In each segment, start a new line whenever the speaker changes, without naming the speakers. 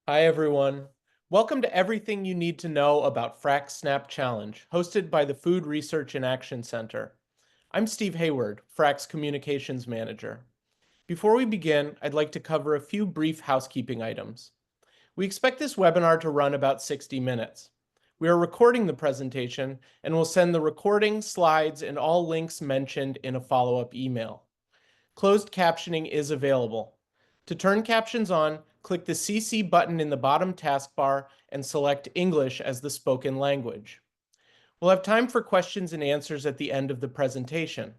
Hi, everyone. Welcome to Everything You Need to Know about FRAC Snap Challenge, hosted by the Food Research and Action Center. I'm Steve Hayward, FRAC's Communications Manager. Before we begin, I'd like to cover a few brief housekeeping items. We expect this webinar to run about 60 minutes. We are recording the presentation and will send the recording, slides, and all links mentioned in a follow-up email. Closed captioning is available. To turn captions on, click the CC button in the bottom taskbar and select English as the spoken language. We'll have time for questions and answers at the end of the presentation.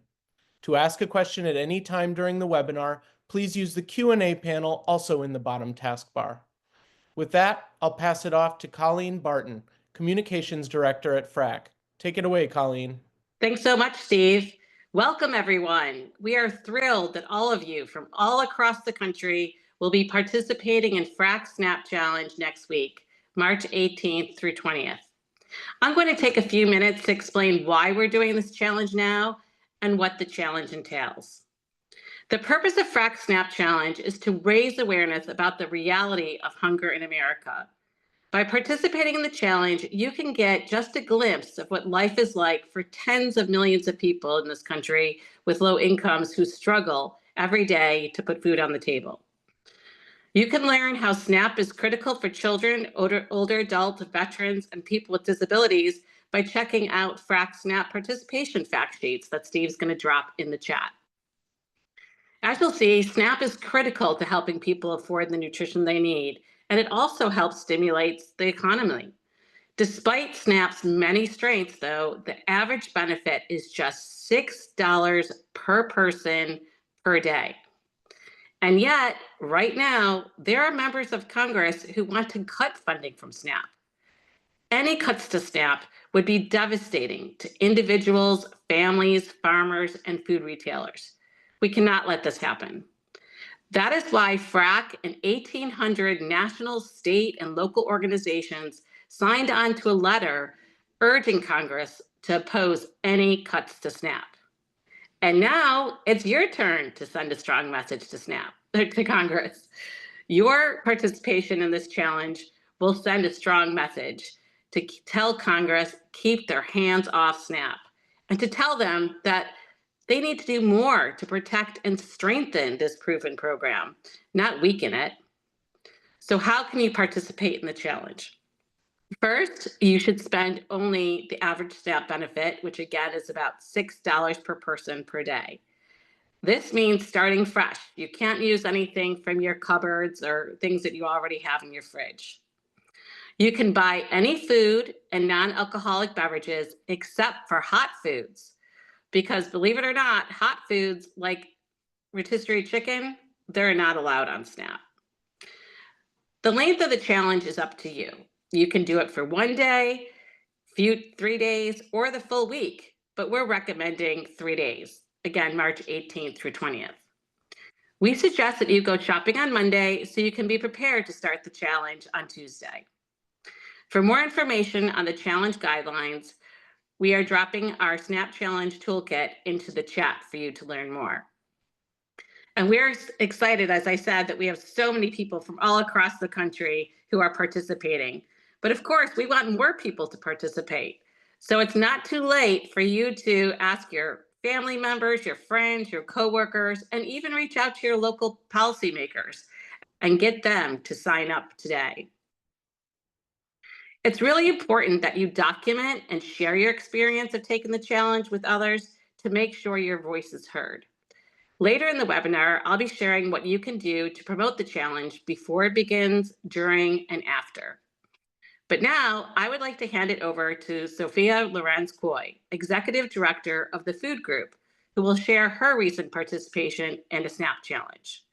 To ask a question at any time during the webinar, please use the Q&A panel also in the bottom taskbar. With that, I'll pass it off to Colleen Barton, Communications Director at FRAC. Take it away, Colleen.
Thanks so much, Steve. Welcome, everyone. We are thrilled that all of you from all across the country will be participating in FRAC Snap Challenge next week, March 18th through 20th. I'm going to take a few minutes to explain why we're doing this challenge now and what the challenge entails. The purpose of FRAC Snap Challenge is to raise awareness about the reality of hunger in America. By participating in the challenge, you can get just a glimpse of what life is like for tens of millions of people in this country with low incomes who struggle every day to put food on the table. You can learn how SNAP is critical for children, older adults, veterans, and people with disabilities by checking out FRAC SNAP participation fact sheets that Steve's going to drop in the chat. As you'll see, SNAP is critical to helping people afford the nutrition they need, and it also helps stimulate the economy. Despite SNAP's many strengths, though, the average benefit is just $6 per person per day. And yet, right now, there are members of Congress who want to cut funding from SNAP. Any cuts to SNAP would be devastating to individuals, families, farmers, and food retailers. We cannot let this happen. That is why FRAC and 1,800 national, state, and local organizations signed on to a letter urging Congress to oppose any cuts to SNAP. And now it's your turn to send a strong message to Congress. Your participation in this challenge will send a strong message to tell Congress keep their hands off SNAP and to tell them that they need to do more to protect and strengthen this proven program, not weaken it. So how can you participate in the challenge? First, you should spend only the average SNAP benefit, which again is about $6 per person per day. This means starting fresh. You can't use anything from your cupboards or things that you already have in your fridge. You can buy any food and non-alcoholic beverages except for hot foods. Because believe it or not, hot foods like rotisserie chicken, they're not allowed on SNAP. The length of the challenge is up to you. You can do it for 1 day, 3 days, or the full week, but we're recommending 3 days. Again, March 18th through 20th. We suggest that you go shopping on Monday so you can be prepared to start the challenge on Tuesday. For more information on the challenge guidelines, we are dropping our SNAP Challenge Toolkit into the chat for you to learn more. And we're excited, as I said, that we have so many people from all across the country who are participating. But of course, we want more people to participate. So it's not too late for you to ask your family members, your friends, your coworkers, and even reach out to your local policymakers and get them to sign up today. It's really important that you document and share your experience of taking the challenge with others to make sure your voice is heard. Later in the webinar, I'll be sharing what you can do to promote the challenge before it begins, during, and after. But now I would like to hand it over to Sophia Lorenz-Coy, Executive Director of the Food Group, who will share her recent participation in the SNAP Challenge.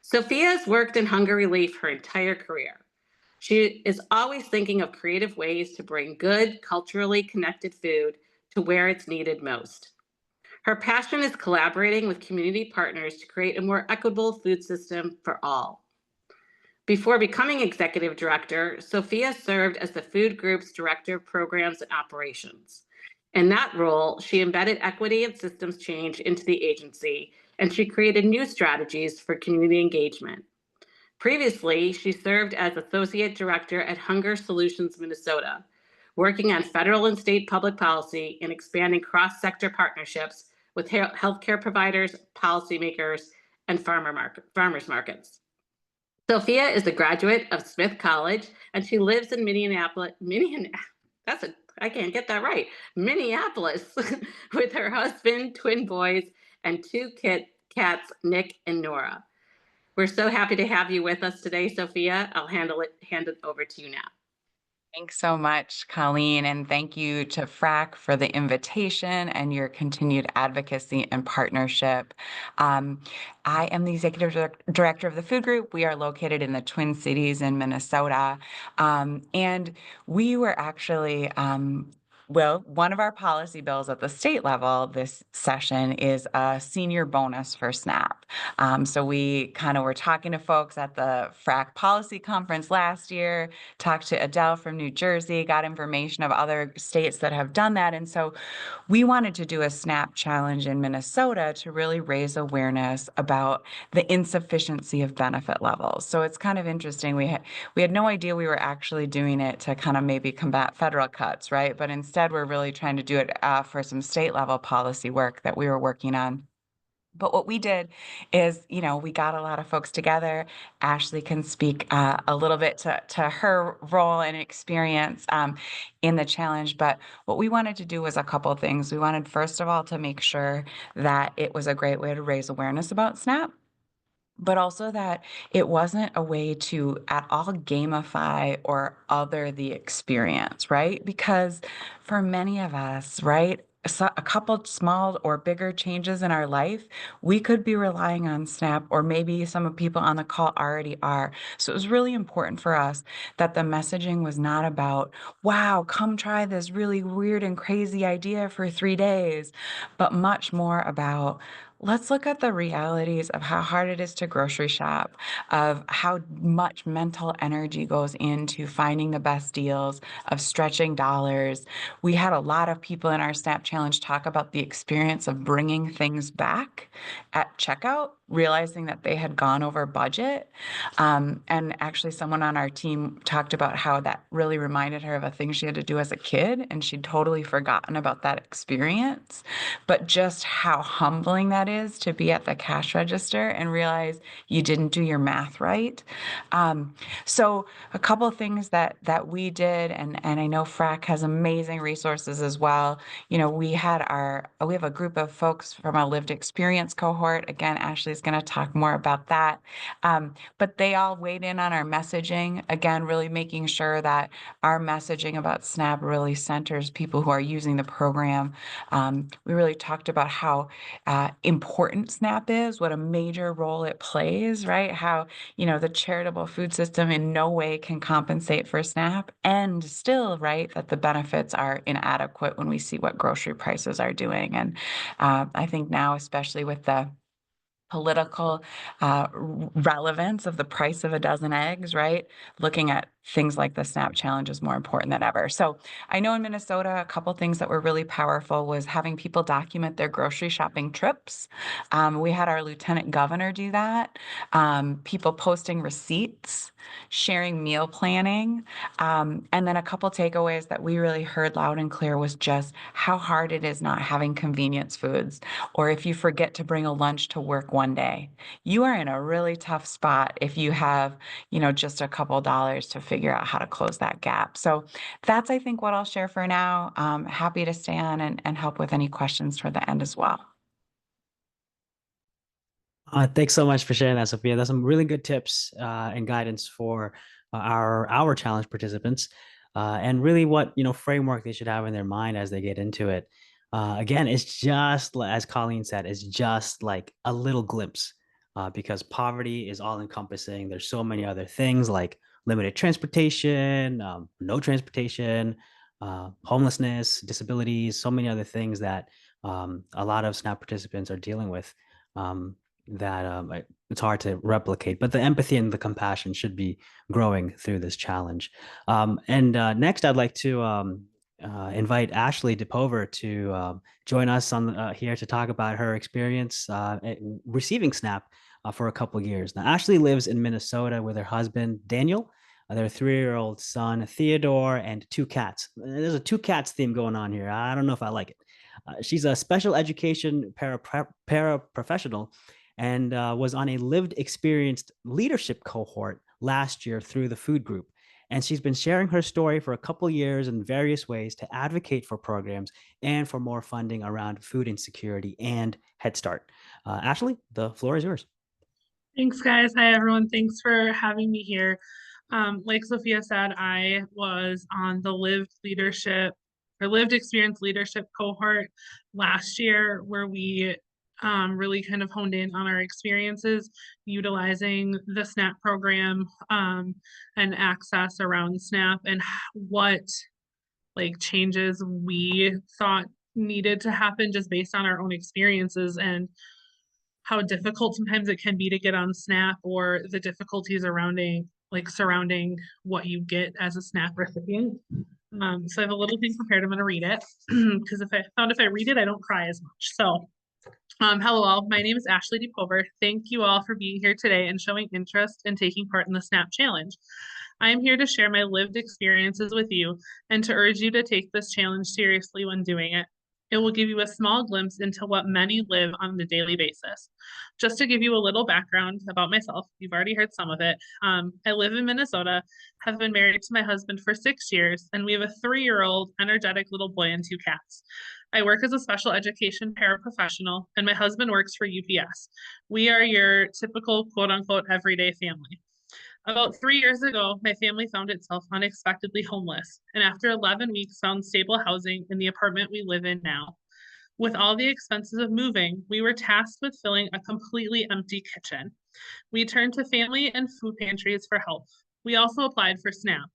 Sophia has worked in hunger relief her entire career. She is always thinking of creative ways to bring good, culturally connected food to where it's needed most. Her passion is collaborating with community partners to create a more equitable food system for all. Before becoming executive director, Sophia served as the food group's director of programs and operations. In that role, she embedded equity and systems change into the agency, and she created new strategies for community engagement. Previously, she served as Associate Director at Hunger Solutions Minnesota, working on federal and state public policy and expanding cross-sector partnerships with healthcare providers, policymakers, and farmers markets. Sophia is a graduate of Smith College, and she lives in I can't get that right. Minneapolis with her husband, twin boys, and two cats, Nick and Nora. We're so happy to have you with us today, Sophia. Hand it over to you now.
Thanks so much, Colleen, and thank you to FRAC for the invitation and your continued advocacy and partnership. Um, I am the Director of the Food Group. We are located in the Twin Cities in Minnesota, and we were actually one of our policy bills at the state level this session is a senior bonus for SNAP. So we kind of were talking to folks at the FRAC policy conference last year, talked to Adele from New Jersey, got information of other states that have done that. And so we wanted to do a SNAP challenge in Minnesota to really raise awareness about the insufficiency of benefit levels. So it's kind of interesting. We had no idea we were actually doing it to kind of maybe combat federal cuts, right? But instead, we're really trying to do it for some state level policy work that we were working on. But what we did is, we got a lot of folks together. Ashley can speak a little bit to her role and experience in the challenge. But what we wanted to do was a couple of things. We wanted, first of all, to make sure that it was a great way to raise awareness about SNAP, but also that it wasn't a way to at all gamify or other the experience, right? Because for many of us, right, a couple small or bigger changes in our life, we could be relying on SNAP, or maybe some of people on the call already are. So it was really important for us that the messaging was not about, wow, come try this really weird and crazy idea for 3 days, but much more about, let's look at the realities of how hard it is to grocery shop, of how much mental energy goes into finding the best deals, of stretching dollars. We had a lot of people in our SNAP challenge talk about the experience of bringing things back at checkout, realizing that they had gone over budget. And actually, someone on our team talked about how that really reminded her of a thing she had to do as a kid, and she'd totally forgotten about that experience. But just how humbling that is to be at the cash register and realize you didn't do your math right. So a couple of things that we did, and I know FRAC has amazing resources as well. We have a group of folks from a lived experience cohort. Again, Ashley's going to talk more about that. But they all weighed in on our messaging. Again, really making sure that our messaging about SNAP really centers people who are using the program. We really talked about how important SNAP is, what a major role it plays, right? How, the charitable food system in no way can compensate for SNAP, and still, right, that the benefits are inadequate when we see what grocery prices are doing. And I think now, especially with the political relevance of the price of a dozen eggs, right? Looking at things like the SNAP challenge is more important than ever. So I know in Minnesota, a couple things that were really powerful was having people document their grocery shopping trips. We had our lieutenant governor do that. People posting receipts, sharing meal planning. And then a couple takeaways that we really heard loud and clear was just how hard it is not having convenience foods, or if you forget to bring a lunch to work one day. You are in a really tough spot if you have, just a couple dollars to figure out how to close that gap. So that's, I think, what I'll share for now. Happy to stay on and help with any questions toward the end as well.
Thanks so much for sharing that, Sophia. That's some really good tips and guidance for our challenge participants, and really what framework they should have in their mind as they get into it. Again, it's just as Colleen said, it's just like a little glimpse, because poverty is all encompassing. There's so many other things like limited transportation, no transportation, homelessness, disabilities, so many other things that a lot of SNAP participants are dealing with. That it's hard to replicate, but the empathy and the compassion should be growing through this challenge. And next, I'd like to invite Ashley DePover to join us on here to talk about her experience receiving SNAP for a couple years. Now, Ashley lives in Minnesota with her husband, Daniel, their 3-year-old son, Theodore, and 2 cats. There's a 2 cats theme going on here. I don't know if I like it. She's a special education paraprofessional and was on a lived experienced leadership cohort last year through the food group. And she's been sharing her story for a couple years in various ways to advocate for programs and for more funding around food insecurity and Head Start. Ashley, the floor is yours.
Thanks, guys. Hi, everyone. Thanks for having me here. Like Sophia said, I was on the lived experience leadership cohort last year, where we really kind of honed in on our experiences utilizing the SNAP program and access around SNAP, and what changes we thought needed to happen just based on our own experiences, and how difficult sometimes it can be to get on SNAP, or the difficulties surrounding what you get as a SNAP recipient. So I have a little thing prepared. I'm going to read it because if I read it, I don't cry as much. So hello all, my name is Ashley DePover. Thank you all for being here today and showing interest in taking part in the SNAP challenge. I am here to share my lived experiences with you and to urge you to take this challenge seriously when doing it. It will give you a small glimpse into what many live on a daily basis. Just to give you a little background about myself, you've already heard some of it. I live in Minnesota, have been married to my husband for 6 years, and we have a 3-year-old energetic little boy and 2 cats. I work as a special education paraprofessional, and my husband works for UPS. We are your typical quote unquote everyday family. About 3 years ago, my family found itself unexpectedly homeless, and after 11 weeks found stable housing in the apartment we live in now. With all the expenses of moving, we were tasked with filling a completely empty kitchen. We turned to family and food pantries for help. We also applied for SNAP.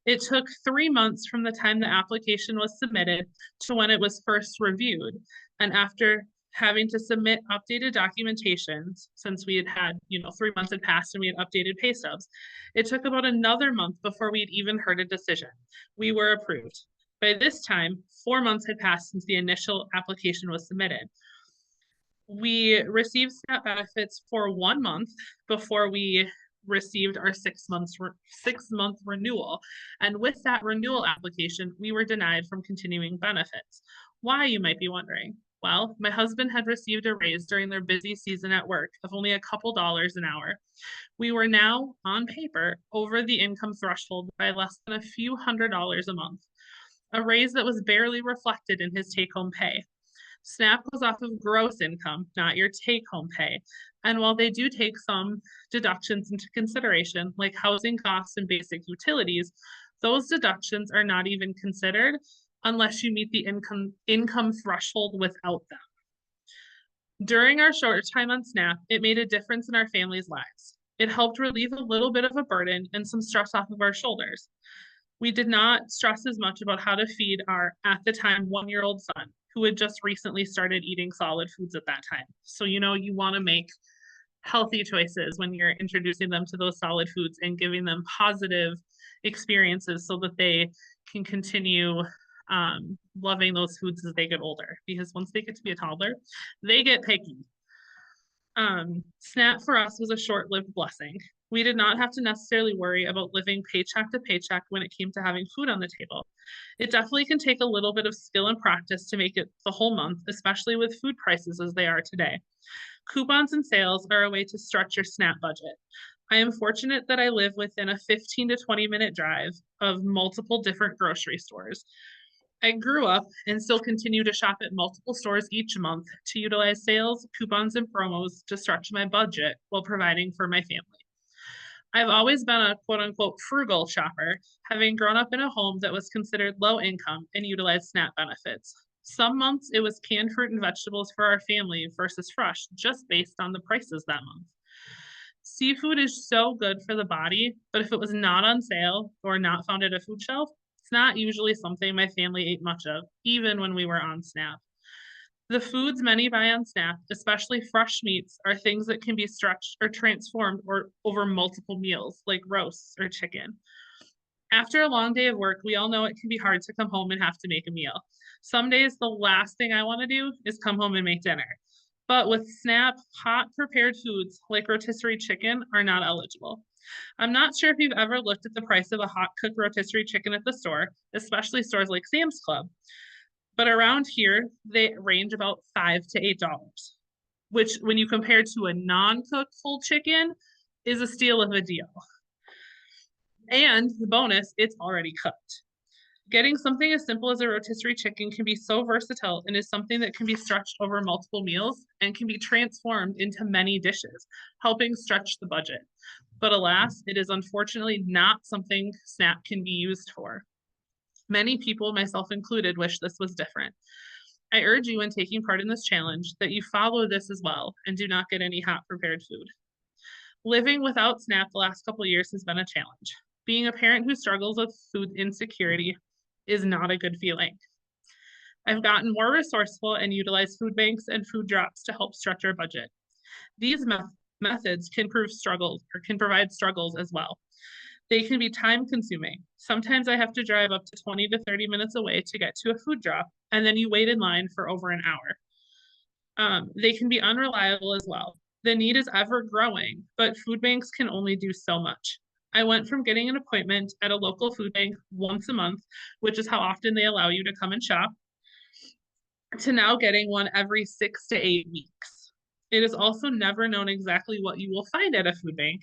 It took 3 months from the time the application was submitted to when it was first reviewed, and after having to submit updated documentations, since we had 3 months had passed and we had updated pay stubs, it took about another month before we'd even heard a decision. We were approved. By this time, 4 months had passed since the initial application was submitted. We received SNAP benefits for 1 month before we received our 6-month renewal. And with that renewal application, we were denied from continuing benefits. Why, you might be wondering? Well, my husband had received a raise during their busy season at work of only a couple dollars an hour. We were now, on paper, over the income threshold by less than a few $100s a month, a raise that was barely reflected in his take-home pay. SNAP goes off of gross income, not your take-home pay. And while they do take some deductions into consideration, like housing costs and basic utilities, those deductions are not even considered unless you meet the income threshold without them. During our short time on SNAP, it made a difference in our family's lives. It helped relieve a little bit of a burden and some stress off of our shoulders. We did not stress as much about how to feed our, at the time, 1-year-old son, who had just recently started eating solid foods at that time. So, you want to make healthy choices when you're introducing them to those solid foods and giving them positive experiences so that they can continue loving those foods as they get older, because once they get to be a toddler, they get picky. SNAP for us was a short-lived blessing. We did not have to necessarily worry about living paycheck to paycheck when it came to having food on the table. It definitely can take a little bit of skill and practice to make it the whole month, especially with food prices as they are today. Coupons and sales are a way to stretch your SNAP budget. I am fortunate that I live within a 15 to 20-minute drive of multiple different grocery stores. I grew up and still continue to shop at multiple stores each month to utilize sales, coupons, and promos to stretch my budget while providing for my family. I've always been a quote-unquote frugal shopper, having grown up in a home that was considered low income and utilized SNAP benefits. Some months it was canned fruit and vegetables for our family versus fresh, just based on the prices that month. Seafood is so good for the body, but if it was not on sale or not found at a food shelf, it's not usually something my family ate much of, even when we were on SNAP. The foods many buy on SNAP, especially fresh meats, are things that can be stretched or transformed over multiple meals, like roasts or chicken. After a long day of work, we all know it can be hard to come home and have to make a meal. Some days, the last thing I want to do is come home and make dinner. But with SNAP, hot prepared foods like rotisserie chicken are not eligible. I'm not sure if you've ever looked at the price of a hot cooked rotisserie chicken at the store, especially stores like Sam's Club. But around here, they range about $5 to $8, which when you compare to a non-cooked full chicken is a steal of a deal. And the bonus, it's already cooked. Getting something as simple as a rotisserie chicken can be so versatile and is something that can be stretched over multiple meals and can be transformed into many dishes, helping stretch the budget. But alas, it is unfortunately not something SNAP can be used for. Many people, myself included, wish this was different. I urge you in taking part in this challenge that you follow this as well and do not get any hot prepared food. Living without SNAP the last couple of years has been a challenge. Being a parent who struggles with food insecurity is not a good feeling. I've gotten more resourceful and utilize food banks and food drops to help stretch our budget. These methods can provide struggles as well. They can be time consuming. Sometimes I have to drive up to 20 to 30 minutes away to get to a food drop, and then you wait in line for over an hour. They can be unreliable as well. The need is ever growing, but food banks can only do so much. I went from getting an appointment at a local food bank once a month, which is how often they allow you to come and shop, to now getting one every 6 to 8 weeks. It is also never known exactly what you will find at a food bank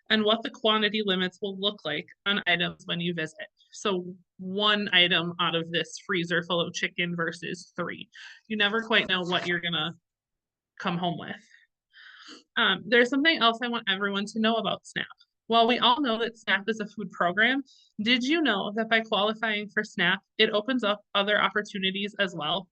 and what the quantity limits will look like on items when you visit. So 1 item out of this freezer full of chicken versus 3. You never quite know what you're gonna come home with. There's something else I want everyone to know about SNAP. While we all know that SNAP is a food program, did you know that by qualifying for SNAP, it opens up other opportunities as well?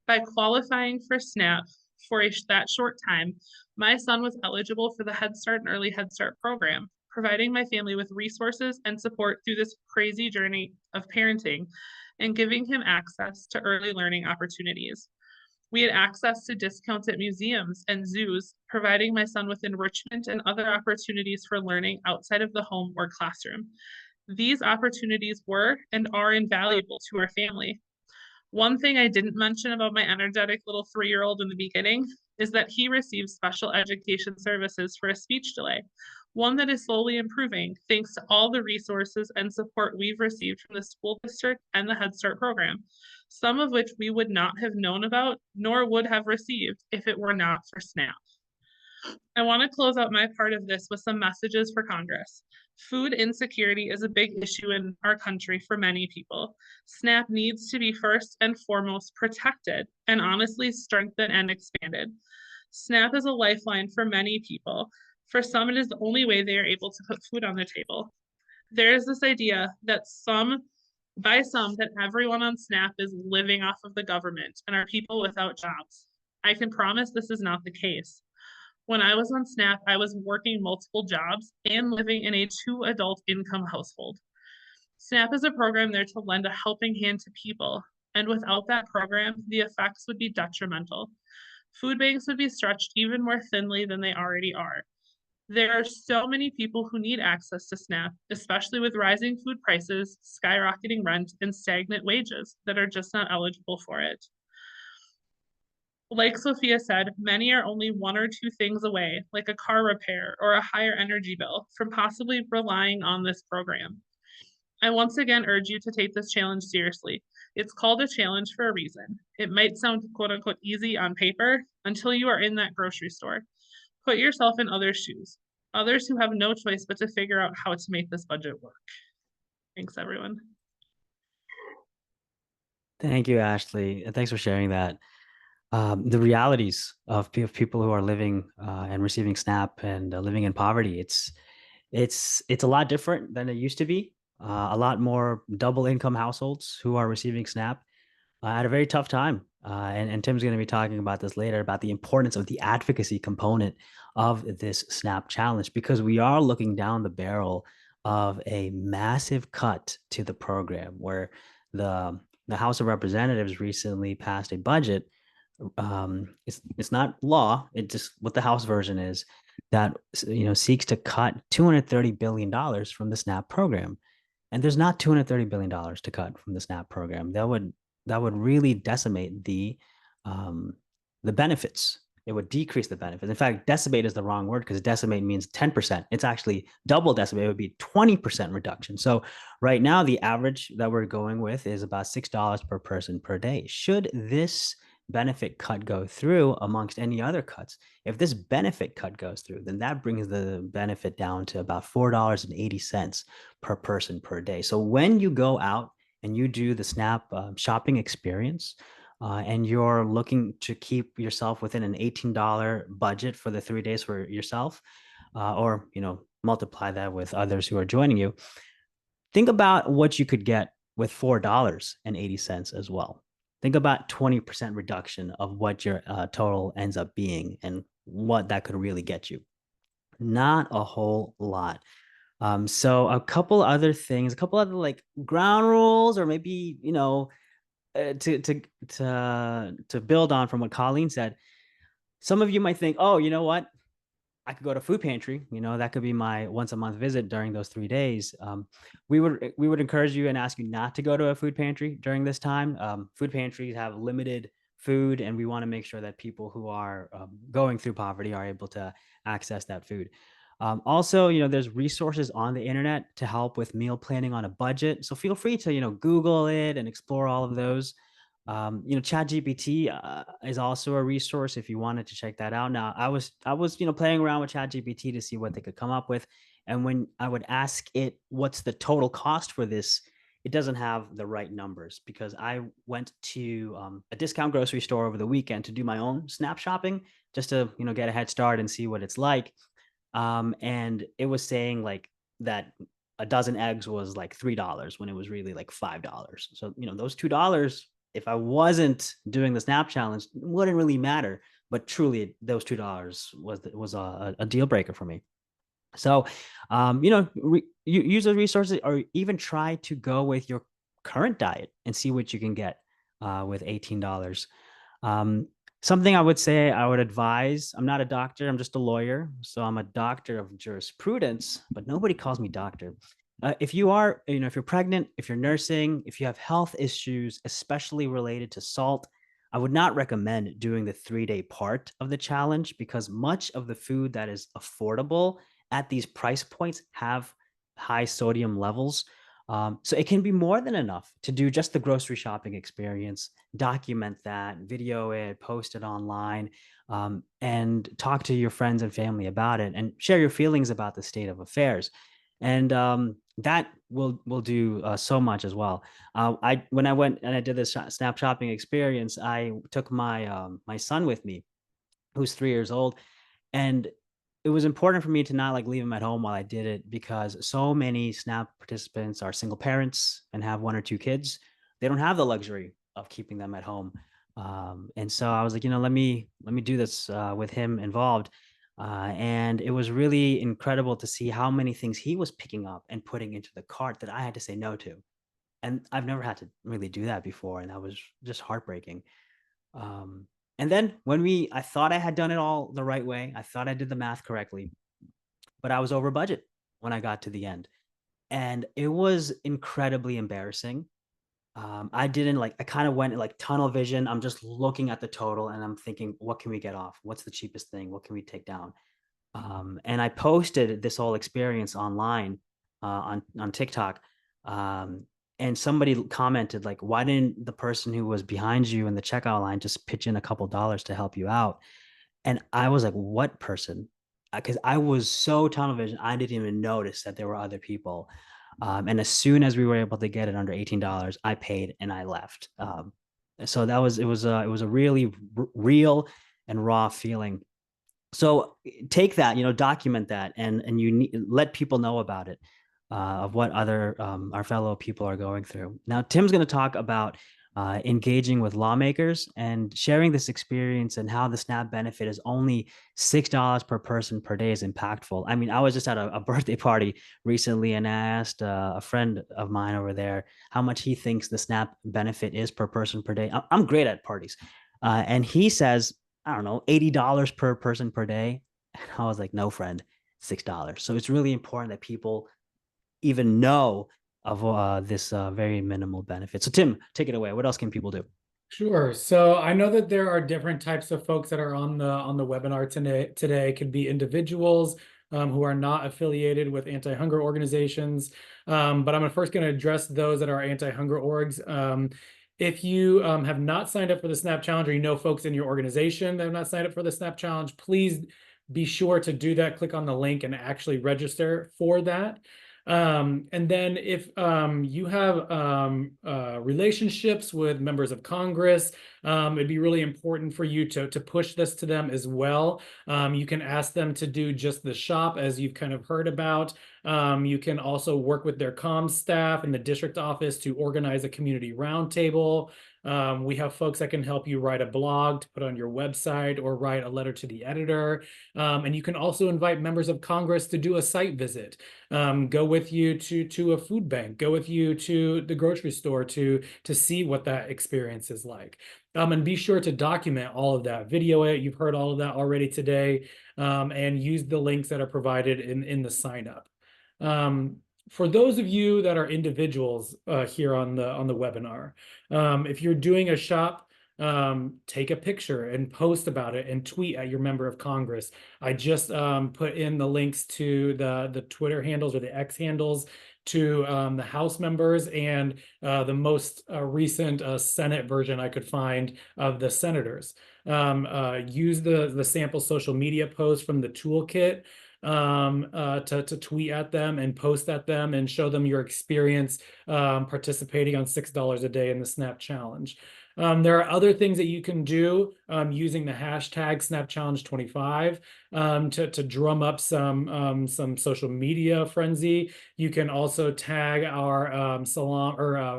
By qualifying for SNAP for that short time, my son was eligible for the Head Start and Early Head Start program, providing my family with resources and support through this crazy journey of parenting and giving him access to early learning opportunities. We had access to discounts at museums and zoos, providing my son with enrichment and other opportunities for learning outside of the home or classroom. These opportunities were and are invaluable to our family. One thing I didn't mention about my energetic little 3-year-old in the beginning is that he receives special education services for a speech delay, one that is slowly improving thanks to all the resources and support we've received from the school district and the Head Start program, some of which we would not have known about nor would have received if it were not for SNAP. I want to close out my part of this with some messages for Congress. Food insecurity is a big issue in our country for many people. SNAP needs to be first and foremost protected and honestly strengthened and expanded. SNAP is a lifeline for many people. For some, it is the only way they are able to put food on the table. There is this idea that that everyone on SNAP is living off of the government and are people without jobs. I can promise this is not the case. When I was on SNAP, I was working multiple jobs and living in a 2-adult income household. SNAP is a program there to lend a helping hand to people, and without that program, the effects would be detrimental. Food banks would be stretched even more thinly than they already are. There are so many people who need access to SNAP, especially with rising food prices, skyrocketing rent, and stagnant wages that are just not eligible for it. Like Sophia said, many are only 1 or 2 things away, like a car repair or a higher energy bill, from possibly relying on this program. I once again urge you to take this challenge seriously. It's called a challenge for a reason. It might sound quote unquote easy on paper until you are in that grocery store. Put yourself in others' shoes, others who have no choice but to figure out how to make this budget work. Thanks, everyone.
Thank you, Ashley. And thanks for sharing that. The realities of people who are living and receiving SNAP and living in poverty, it's a lot different than it used to be. A lot more double income households who are receiving SNAP had a very tough time. And Tim's going to be talking about this later, about the importance of the advocacy component of this SNAP challenge, because we are looking down the barrel of a massive cut to the program, where the House of Representatives recently passed a budget. It's not law. It just what the House version is, that seeks to cut $230 billion from the SNAP program. And there's not $230 billion to cut from the SNAP program. That would really decimate the benefits it would decrease the benefit. In fact, decimate is the wrong word because decimate means 10%. It's actually double decimate. It would be 20% reduction. So right now, the average that we're going with is about $6 per person per day. Should this benefit cut go through amongst any other cuts, if this benefit cut goes through, then that brings the benefit down to about $4.80 per person per day. So when you go out and you do the SNAP shopping experience, and you're looking to keep yourself within an $18 budget for the 3 days for yourself, or multiply that with others who are joining you, think about what you could get with $4.80 as well. Think about 20% reduction of what your total ends up being and what that could really get you. Not a whole lot. So a couple other things, a couple other like ground rules, or maybe to build on from what Colleen said. Some of you might think, oh, you know what? I could go to food pantry. That could be my once a month visit during those 3 days. We would encourage you and ask you not to go to a food pantry during this time. Food pantries have limited food, and we want to make sure that people who are going through poverty are able to access that food. Also, there's resources on the internet to help with meal planning on a budget. So feel free to, Google it and explore all of those. ChatGPT is also a resource if you wanted to check that out. Now, I was playing around with ChatGPT to see what they could come up with, and when I would ask it what's the total cost for this, it doesn't have the right numbers, because I went to a discount grocery store over the weekend to do my own SNAP shopping just to get a head start and see what it's like. And it was saying like that a dozen eggs was like $3 when it was really like $5. So those $2, if I wasn't doing the SNAP challenge, wouldn't really matter. But truly, those $2 was a deal breaker for me. So, you use those resources, or even try to go with your current diet and see what you can get with $18. Something I would say, I would advise, I'm not a doctor, I'm just a lawyer. So I'm a doctor of jurisprudence, but nobody calls me doctor. If you are, if you're pregnant, if you're nursing, if you have health issues, especially related to salt, I would not recommend doing the 3-day part of the challenge, because much of the food that is affordable at these price points have high sodium levels. So it can be more than enough to do just the grocery shopping experience, document that, video it, post it online, and talk to your friends and family about it, and share your feelings about the state of affairs. And that will do so much as well. When I went and I did this SNAP shopping experience, I took my my son with me, who's 3 years old, and it was important for me to not like leave him at home while I did it, because so many SNAP participants are single parents and have 1 or 2 kids. They don't have the luxury of keeping them at home. And so I was like, let me do this with him involved. And it was really incredible to see how many things he was picking up and putting into the cart that I had to say no to. And I've never had to really do that before. And that was just heartbreaking. And then I thought I had done it all the right way. I thought I did the math correctly, but I was over budget when I got to the end. And it was incredibly embarrassing. I kind of went like tunnel vision. I'm just looking at the total and I'm thinking, what can we get off? What's the cheapest thing? What can we take down? And I posted this whole experience online on TikTok. And somebody commented like, why didn't the person who was behind you in the checkout line just pitch in a couple dollars to help you out? And I was like, what person? Because I was so tunnel vision, I didn't even notice that there were other people. And as soon as we were able to get it under $18, I paid and I left. So it was a really real and raw feeling. So take that, document that, and let people know about it, of what other our fellow people are going through. Now, Tim's going to talk about engaging with lawmakers and sharing this experience, and how the SNAP benefit is only $6 per person per day is impactful. I mean, I was just at a birthday party recently, and I asked a friend of mine over there how much he thinks the SNAP benefit is per person per day. I'm great at parties. And he says, I don't know, $80 per person per day. And I was like, no, friend, $6. So it's really important that people even know of this very minimal benefit. So Tim, take it away. What else can people do?
Sure. So I know that there are different types of folks that are on the webinar today. Today could be individuals who are not affiliated with anti-hunger organizations. But I'm first going to address those that are anti-hunger orgs. If you have not signed up for the SNAP Challenge, or you know folks in your organization that have not signed up for the SNAP Challenge, please be sure to do that. Click on the link and actually register for that. And then if you have relationships with members of Congress, it'd be really important for you to push this to them as well. You can ask them to do just the shop, as you've kind of heard about. You can also work with their comms staff in the district office to organize a community roundtable. We have folks that can help you write a blog to put on your website or write a letter to the editor. And you can also invite members of Congress to do a site visit. Go with you to a food bank, go with you to the grocery store to see what that experience is like. And be sure to document all of that, video it. You've heard all of that already today, and use the links that are provided in the sign up. For those of you that are individuals here on the webinar, if you're doing a shop, take a picture and post about it and tweet at your member of Congress. I just put in the links to the Twitter handles or the X handles to the House members and the most recent Senate version I could find of the senators. Use the sample social media post from the toolkit to tweet at them and post at them and show them your experience participating on $6 a day in the SNAP Challenge. There are other things that you can do using the hashtag SnapChallenge25 to drum up some social media frenzy. You can also tag our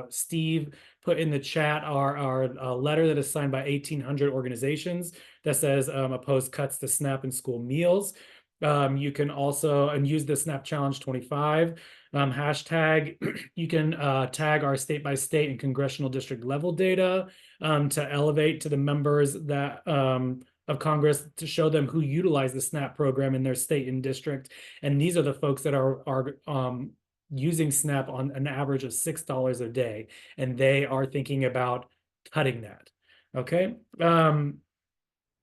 Steve put in the chat our letter that is signed by 1,800 organizations that says oppose cuts to SNAP and school meals. You can also use the SNAP Challenge 25 hashtag. You can tag our state by state and congressional district level data to elevate to the members that of Congress to show them who utilize the SNAP program in their state and district. And these are the folks that are using SNAP on an average of $6 a day, and they are thinking about cutting that. Okay.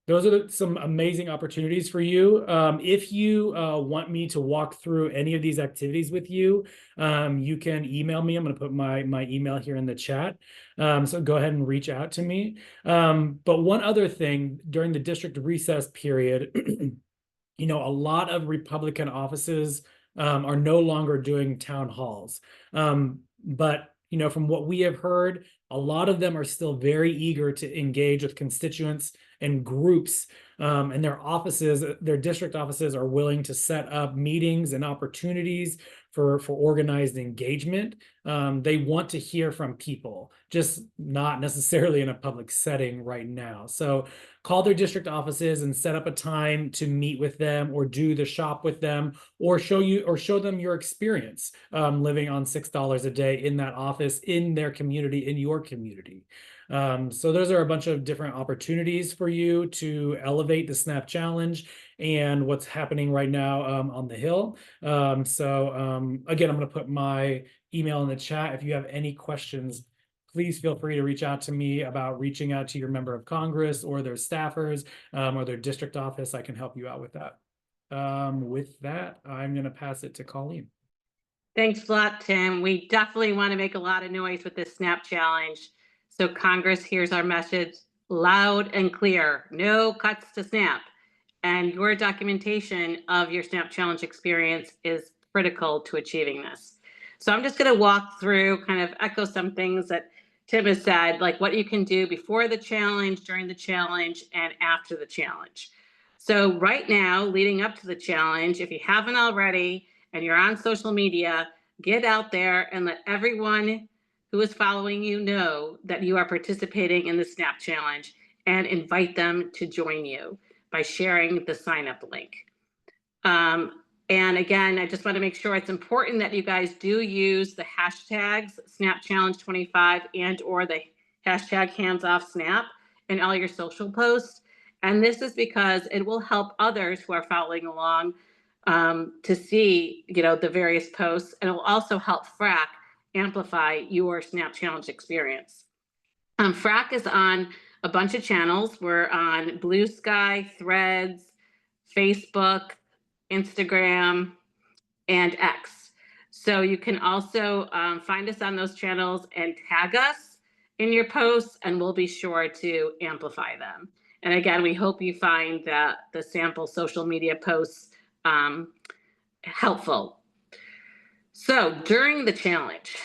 Those are some amazing opportunities for you. If you want me to walk through any of these activities with you, you can email me. I'm going to put my email here in the chat. So go ahead and reach out to me. But one other thing, during the district recess period, a lot of Republican offices are no longer doing town halls. But from what we have heard, a lot of them are still very eager to engage with constituents and groups, and their district offices are willing to set up meetings and opportunities for organized engagement. They want to hear from people, just not necessarily in a public setting right now. So call their district offices and set up a time to meet with them or do the shop with them, or show them your experience living on $6 a day in that office, in their community, in your community. So those are a bunch of different opportunities for you to elevate the SNAP Challenge and what's happening right now on the Hill. Again, I'm going to put my email in the chat. If you have any questions, please feel free to reach out to me about reaching out to your member of Congress or their staffers or their district office. I can help you out with that. With that, I'm going to pass it to Colleen.
Thanks a lot, Tim. We definitely want to make a lot of noise with this SNAP Challenge. So Congress hears our message loud and clear: no cuts to SNAP. And your documentation of your SNAP Challenge experience is critical to achieving this. So I'm just going to walk through, kind of echo some things that Tim has said, like what you can do before the challenge, during the challenge, and after the challenge. So right now, leading up to the challenge, if you haven't already and you're on social media, get out there and let everyone who is following you know that you are participating in the SNAP Challenge, and invite them to join you by sharing the sign up link. And again, I just want to make sure it's important that you guys do use the hashtags SnapChallenge25 and/or the hashtag HandsOffSnap in all your social posts. And this is because it will help others who are following along to see, the various posts, and it will also help FRAC amplify your SNAP Challenge experience. FRAC is on a bunch of channels. We're on Blue Sky, Threads, Facebook, Instagram, and X. So you can also find us on those channels and tag us in your posts, and we'll be sure to amplify them. And again, we hope you find that the sample social media posts helpful. So during the challenge,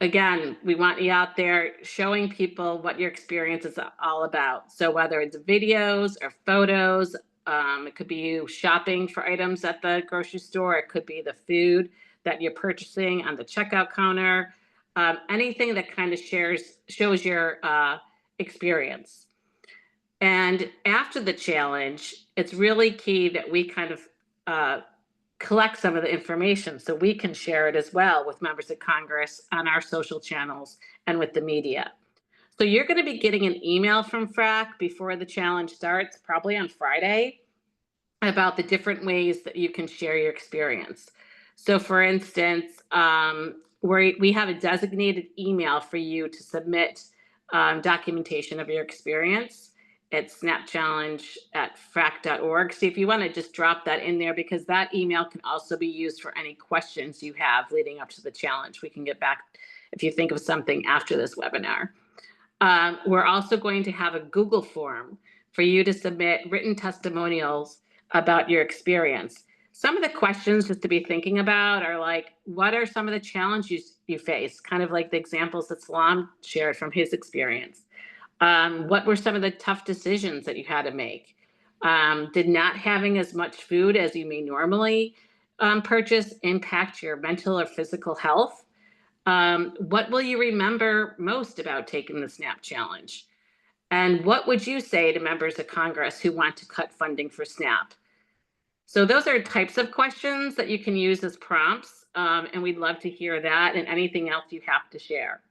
again, we want you out there showing people what your experience is all about. So whether it's videos or photos, it could be you shopping for items at the grocery store. It could be the food that you're purchasing on the checkout counter. Anything that kind of shows your experience. And after the challenge, it's really key that we kind of collect some of the information so we can share it as well with members of Congress on our social channels and with the media. So you're going to be getting an email from FRAC before the challenge starts, probably on Friday, about the different ways that you can share your experience. So for instance, we have a designated email for you to submit documentation of your experience. It's snapchallenge@frac.org. So if you want to just drop that in there, because that email can also be used for any questions you have leading up to the challenge. We can get back if you think of something after this webinar. We're also going to have a Google form for you to submit written testimonials about your experience. Some of the questions just to be thinking about are like, what are some of the challenges you face? Kind of like the examples that Salam shared from his experience. What were some of the tough decisions that you had to make? Did not having as much food as you may normally purchase impact your mental or physical health? What will you remember most about taking the SNAP challenge? And what would you say to members of Congress who want to cut funding for SNAP? So those are types of questions that you can use as prompts, and we'd love to hear that and anything else you have to share.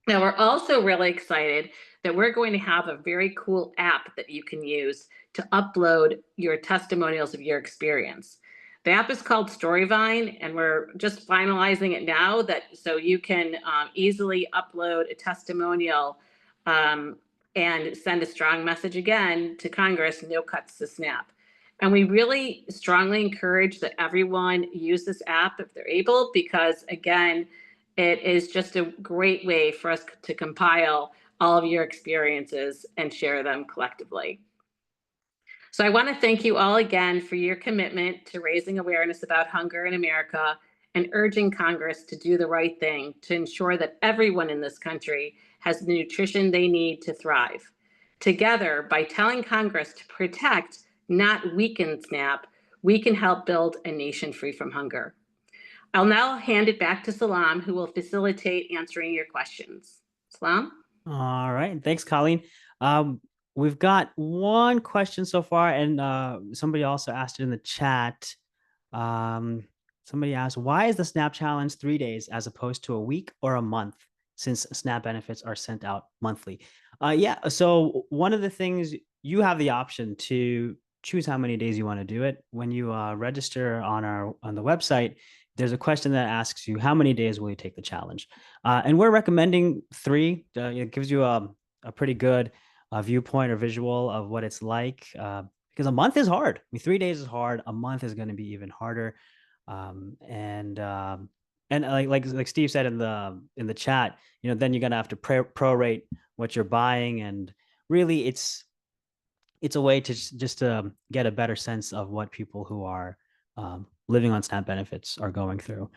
Now, we're also really excited that we're going to have a very cool app that you can use to upload your testimonials of your experience. The app is called Storyvine, and we're just finalizing it now so you can easily upload a testimonial and send a strong message again to Congress, no cuts to SNAP. And we really strongly encourage that everyone use this app if they're able, because again, it is just a great way for us to compile all of your experiences and share them collectively. So I want to thank you all again for your commitment to raising awareness about hunger in America and urging Congress to do the right thing to ensure that everyone in this country has the nutrition they need to thrive. Together, by telling Congress to protect, not weaken SNAP, we can help build a nation free from hunger. I'll now hand it back to Salam, who will facilitate answering your questions. Salam?
All right. Thanks, Colleen. We've got one question so far, and somebody also asked it in the chat. Somebody asked, why is the SNAP challenge 3 days as opposed to a week or a month, since SNAP benefits are sent out monthly? Yeah, so one of the things, you have the option to choose how many days you want to do it. When you register on the website, there's a question that asks you, how many days will you take the challenge? And we're recommending 3. It gives you a pretty good viewpoint or visual of what it's like, because a month is hard. I mean, 3 days is hard. A month is going to be even harder. And like Steve said in the chat, then you're gonna have to prorate what you're buying, and really it's a way to just get a better sense of what people who are living on SNAP benefits are going through.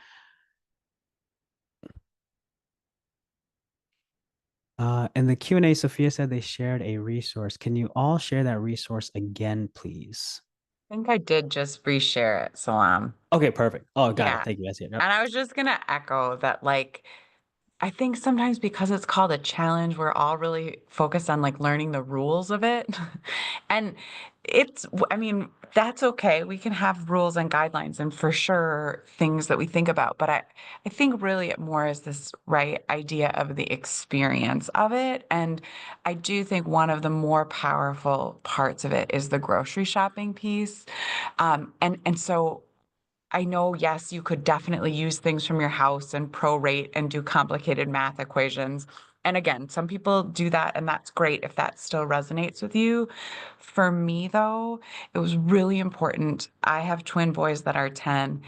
In the Q&A, Sophia said they shared a resource. Can you all share that resource again, please?
I think I did just reshare it, Salam.
Okay, perfect. Oh, got
Yeah.
it. Thank you. That's it.
And I was just going to echo that, like, I think sometimes because it's called a challenge, we're all really focused on like learning the rules of it. And I mean, that's okay. We can have rules and guidelines and for sure things that we think about. But I think really it more is this right idea of the experience of it. And I do think one of the more powerful parts of it is the grocery shopping piece. And so I know, yes, you could definitely use things from your house and prorate and do complicated math equations. And again, some people do that, and that's great if that still resonates with you. For me, though, it was really important. I have twin boys that are 10.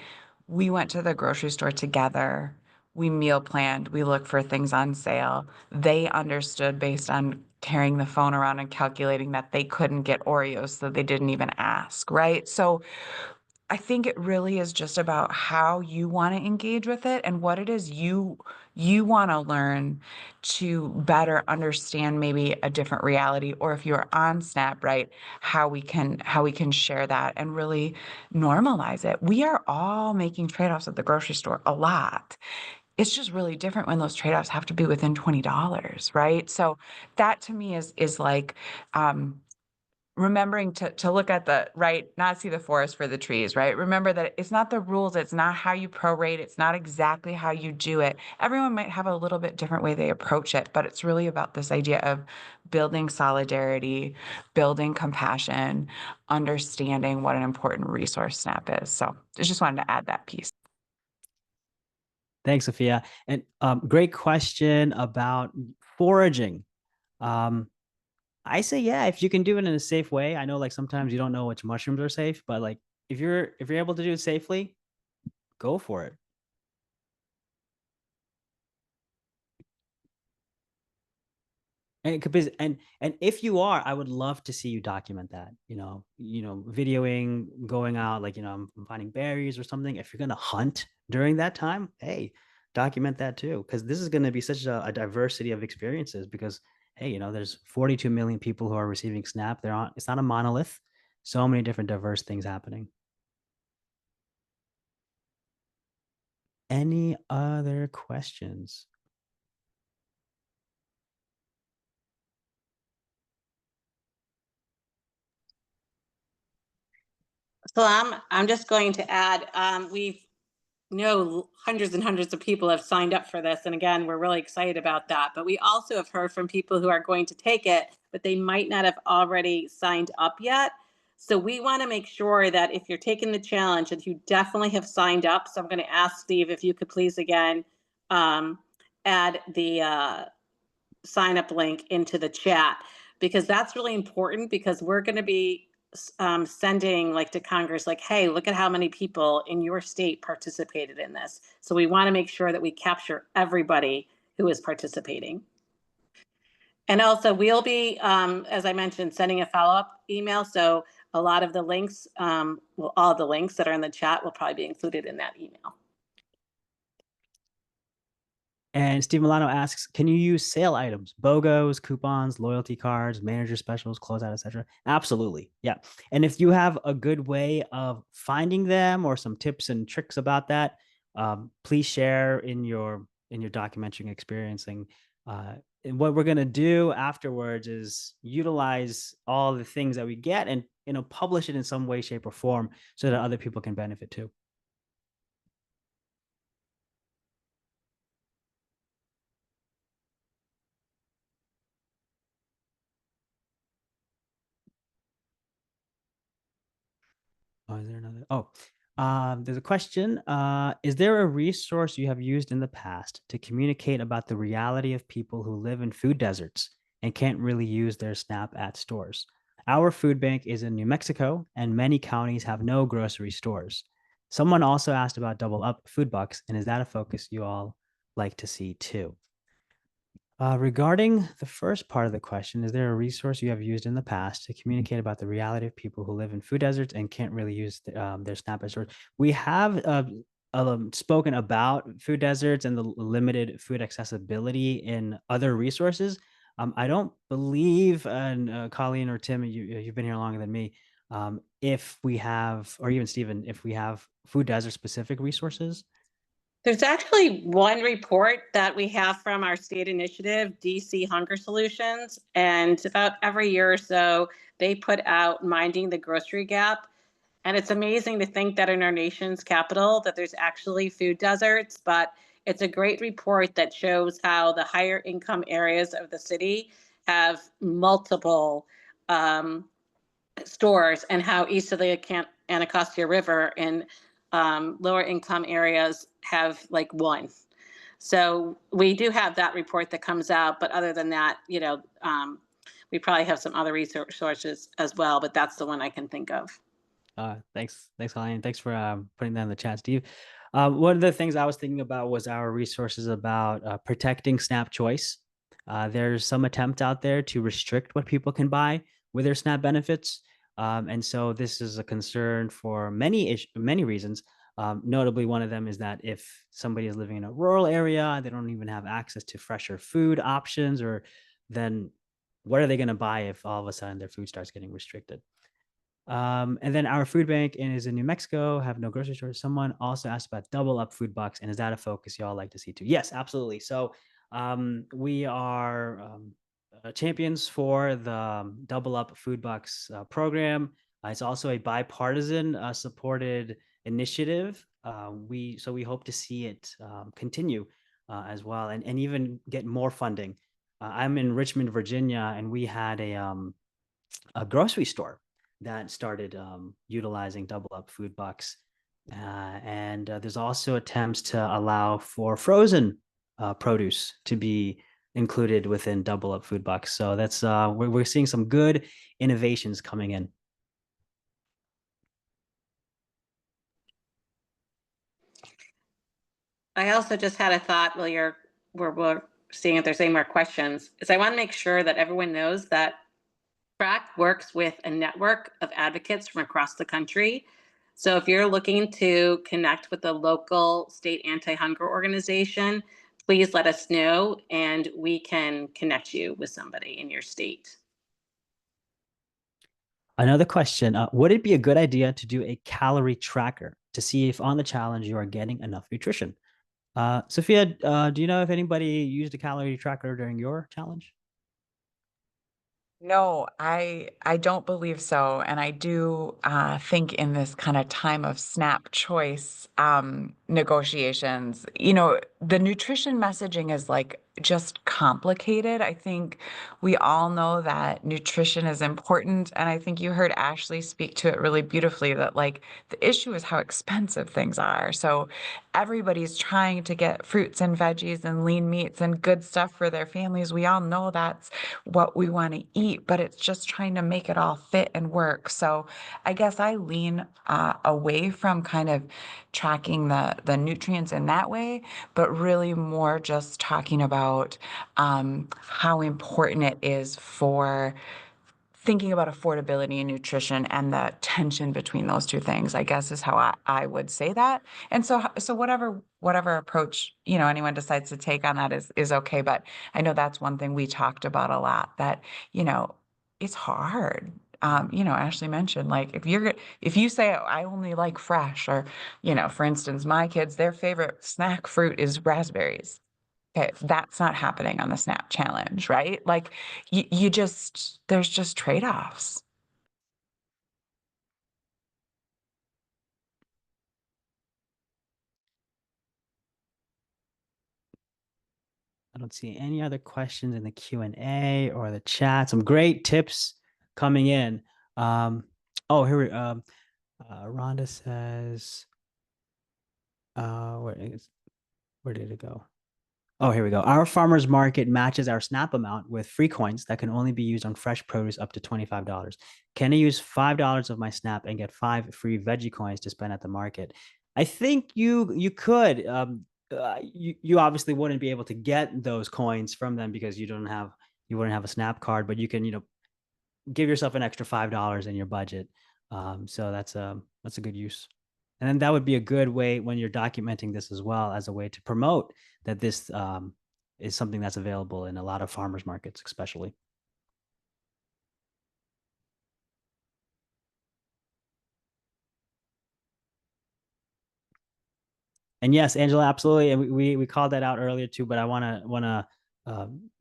We went to the grocery store together. We meal planned. We looked for things on sale. They understood based on carrying the phone around and calculating that they couldn't get Oreos, so they didn't even ask, right? So I think it really is just about how you want to engage with it and what it is you want to learn to better understand maybe a different reality, or if you're on Snap, right, how we can share that and really normalize it. We are all making trade-offs at the grocery store a lot. It's just really different when those trade-offs have to be within $20, right? So that to me is like remembering to look at the right, not see the forest for the trees, right? Remember that it's not the rules, it's not how you prorate, it's not exactly how you do it. Everyone might have a little bit different way they approach it, but it's really about this idea of building solidarity, building compassion, understanding what an important resource SNAP is. So I just wanted to add that piece.
Thanks, Sophia. And great question about foraging. Um, I say, yeah, if you can do it in a safe way. I know like sometimes you don't know which mushrooms are safe, but like if you're able to do it safely, go for it. And it could be, and if you are, I would love to see you document that. Videoing, going out, like I'm finding berries or something. If you're gonna hunt during that time, hey, document that too, because this is going to be such a diversity of experiences. Because hey, there's 42 million people who are receiving SNAP. It's not a monolith. So many different diverse things happening. Any other questions?
So I'm just going to add, we've know hundreds and hundreds of people have signed up for this. And again, we're really excited about that. But we also have heard from people who are going to take it, but they might not have already signed up yet. So we want to make sure that if you're taking the challenge, that you definitely have signed up. So I'm going to ask Steve if you could please again add the sign up link into the chat, because that's really important, because we're going to be sending like to Congress, like, hey, look at how many people in your state participated in this. So we want to make sure that we capture everybody who is participating. And also we'll be, as I mentioned, sending a follow-up email. So a lot of the links, all the links that are in the chat will probably be included in that email.
And Steve Milano asks, can you use sale items, BOGOs, coupons, loyalty cards, manager specials, closeout, etc.? Absolutely. Yeah. And if you have a good way of finding them or some tips and tricks about that, please share in your documenting experiencing. And what we're going to do afterwards is utilize all the things that we get and publish it in some way, shape, or form so that other people can benefit too. Oh, is there another? Oh, there's a question. Is there a resource you have used in the past to communicate about the reality of people who live in food deserts and can't really use their SNAP at stores? Our food bank is in New Mexico, and many counties have no grocery stores. Someone also asked about Double Up food bucks, and is that a focus you all like to see too? Regarding the first part of the question, is there a resource you have used in the past to communicate about the reality of people who live in food deserts and can't really use their SNAP at stores? We have spoken about food deserts and the limited food accessibility in other resources. I don't believe, and Colleen or Tim, you've been here longer than me, if we have, or even Stephen, if we have food desert specific resources.
There's actually one report that we have from our state initiative, DC Hunger Solutions, and about every year or so, they put out Minding the Grocery Gap. And it's amazing to think that in our nation's capital that there's actually food deserts, but it's a great report that shows how the higher income areas of the city have multiple stores, and how east of the Anacostia River in lower income areas have like one. So we do have that report that comes out, but other than that, we probably have some other resources as well, but that's the one I can think of.
Thanks, Colleen. Thanks for putting that in the chat, Steve. One of the things I was thinking about was our resources about protecting SNAP choice. There's some attempt out there to restrict what people can buy with their SNAP benefits. And so this is a concern for many reasons. Notably, one of them is that if somebody is living in a rural area, they don't even have access to fresher food options, or then what are they going to buy if all of a sudden their food starts getting restricted? And then our food bank is in New Mexico, have no grocery stores. Someone also asked about double up food bucks, and is that a focus y'all like to see too? Yes, absolutely. So we are champions for the double up food bucks program. It's also a bipartisan supported initiative. We hope to see it continue as well, and even get more funding. I'm in Richmond, Virginia, and we had a grocery store that started utilizing double up food bucks. And there's also attempts to allow for frozen produce to be included within double up food bucks. So that's we're seeing some good innovations coming in.
I also just had a thought while we're seeing if there's any more questions, is I want to make sure that everyone knows that FRAC works with a network of advocates from across the country. So if you're looking to connect with a local state anti-hunger organization, please let us know and we can connect you with somebody in your state.
Another question, would it be a good idea to do a calorie tracker to see if on the challenge you are getting enough nutrition? Sophia, do you know if anybody used a calorie tracker during your challenge?
No, I don't believe so. And I do think in this kind of time of SNAP choice negotiations, the nutrition messaging is like just complicated. I think we all know that nutrition is important. And I think you heard Ashley speak to it really beautifully, that like the issue is how expensive things are. So everybody's trying to get fruits and veggies and lean meats and good stuff for their families. We all know that's what we want to eat, but it's just trying to make it all fit and work. So I guess I lean away from kind of tracking the nutrients in that way, but really more just talking about how important it is for thinking about affordability and nutrition and the tension between those two things, I guess, is how I would say that. And so whatever approach, anyone decides to take on that is okay. But I know that's one thing we talked about a lot, that, it's hard. Ashley mentioned, like, if you say, oh, I only like fresh, or, for instance, my kids, their favorite snack fruit is raspberries. Okay, that's not happening on the SNAP challenge, right? Like there's just trade-offs.
I don't see any other questions in the Q&A or the chat. Some great tips coming in. Oh, here Rhonda says, where did it go? Oh, here we go. Our farmers market matches our SNAP amount with free coins that can only be used on fresh produce up to $25. Can I use $5 of my SNAP and get 5 free veggie coins to spend at the market? I think you could. You obviously wouldn't be able to get those coins from them because you wouldn't have a SNAP card, but you can give yourself an extra $5 in your budget. So that's a good use. And then that would be a good way when you're documenting this as well, as a way to promote that this is something that's available in a lot of farmers markets, especially. And yes, Angela, absolutely. And we called that out earlier too, but I want to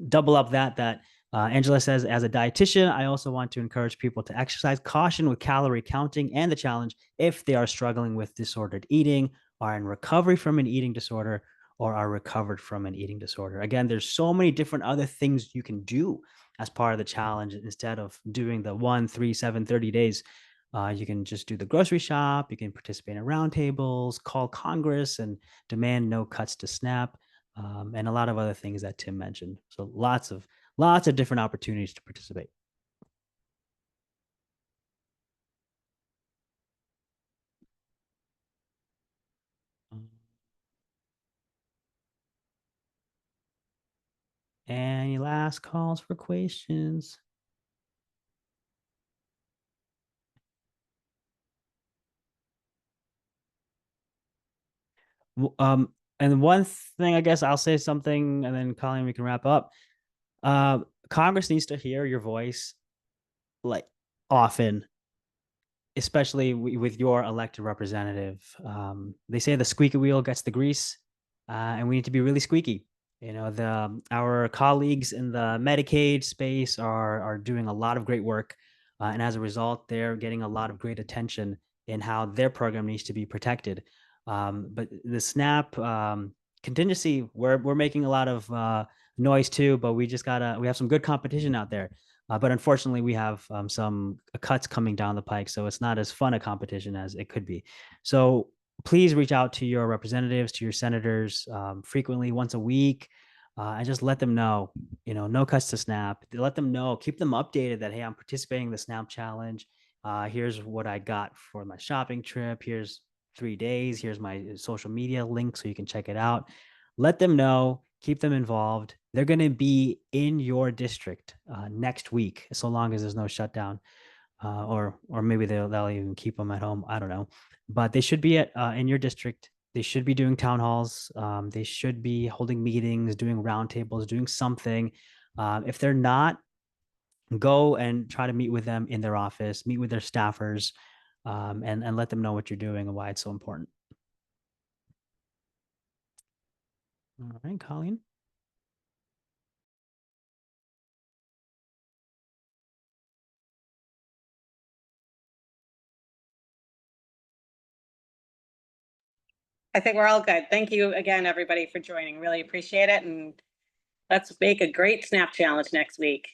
double up that Angela says, as a dietitian, I also want to encourage people to exercise caution with calorie counting and the challenge if they are struggling with disordered eating, are in recovery from an eating disorder, or are recovered from an eating disorder. Again, there's so many different other things you can do as part of the challenge instead of doing the 1, 3, 7, 30 days. You can just do the grocery shop. You can participate in roundtables, call Congress and demand no cuts to SNAP. and a lot of other things that Tim mentioned. So lots of different opportunities to participate. Any last calls for questions? And one thing, I guess I'll say something, and then Colleen, we can wrap up. Congress needs to hear your voice, like, often, especially with your elected representative. They say the squeaky wheel gets the grease, and we need to be really squeaky. You know, our colleagues in the Medicaid space are doing a lot of great work, and as a result, they're getting a lot of great attention in how their program needs to be protected. But the SNAP contingency, we're making a lot of noise too, but we have some good competition out there. But unfortunately, we have some cuts coming down the pike, so it's not as fun a competition as it could be. So please reach out to your representatives, to your senators, frequently, once a week, and just let them know, no cuts to SNAP. Let them know, keep them updated that, hey, I'm participating in the SNAP challenge. Here's what I got for my shopping trip. Here's 3 days. Here's my social media link so you can check it out. Let them know, keep them involved. They're going to be in your district next week, so long as there's no shutdown, or maybe they'll even keep them at home. I don't know, but they should be in your district. They should be doing town halls. They should be holding meetings, doing roundtables, doing something. If they're not, go and try to meet with them in their office, meet with their staffers, and let them know what you're doing and why it's so important. All right, Colleen.
I think we're all good. Thank you again, everybody, for joining. Really appreciate it. And let's make a great SNAP challenge next week.